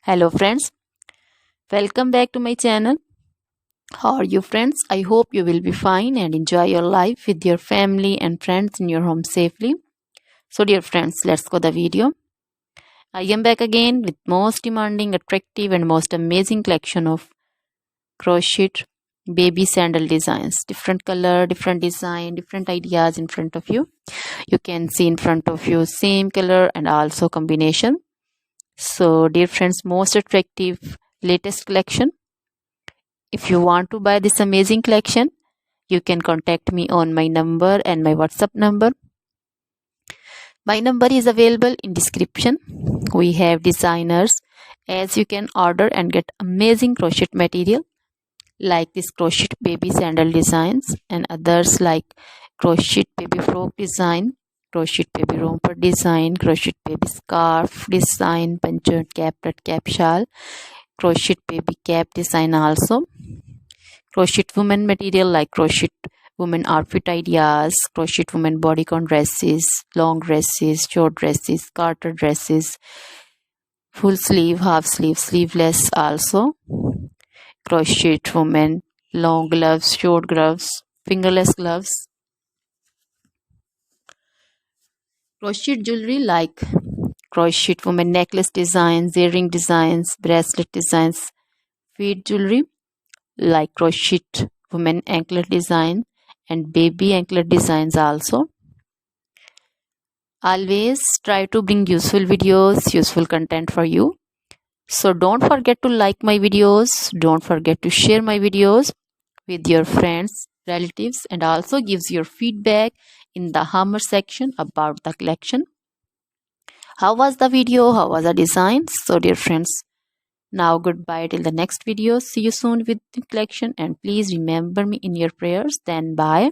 Hello friends, welcome back to my channel. How are you friends? I hope you will be fine and enjoy your life with your family and friends in your home safely. So dear friends, let's go the video. I am back again with most demanding, attractive and most amazing collection of crochet baby sandal designs. Different color, different design, different ideas in front of you. You can see in front of you same color and also combination. So dear friends, most attractive latest collection. If you want to buy this amazing collection, you can contact me on my number and my WhatsApp number. My number is available in description. We have designers as you can order and get amazing crochet material like this crochet baby sandal designs and others like crochet baby frock design, crochet baby romper design, crochet baby scarf design, punch cap, red cap shawl, crochet baby cap design also. Crochet women material like crochet women outfit ideas, crochet women bodycon dresses, long dresses, short dresses, garter dresses, full sleeve, half sleeve, sleeveless also. Crochet women long gloves, short gloves, fingerless gloves. Crochet jewelry like crochet women necklace designs, earring designs, bracelet designs, bead jewelry like crochet women anklet design and baby anklet designs also. Always try to bring useful videos, useful content for you. So don't forget to like my videos, don't forget to share my videos with your friends, relatives and also gives your feedback in the hammer section about the collection. How was the video? How was the design? So dear friends, now goodbye till the next video. See you soon with the collection and please remember me in your prayers. Then bye.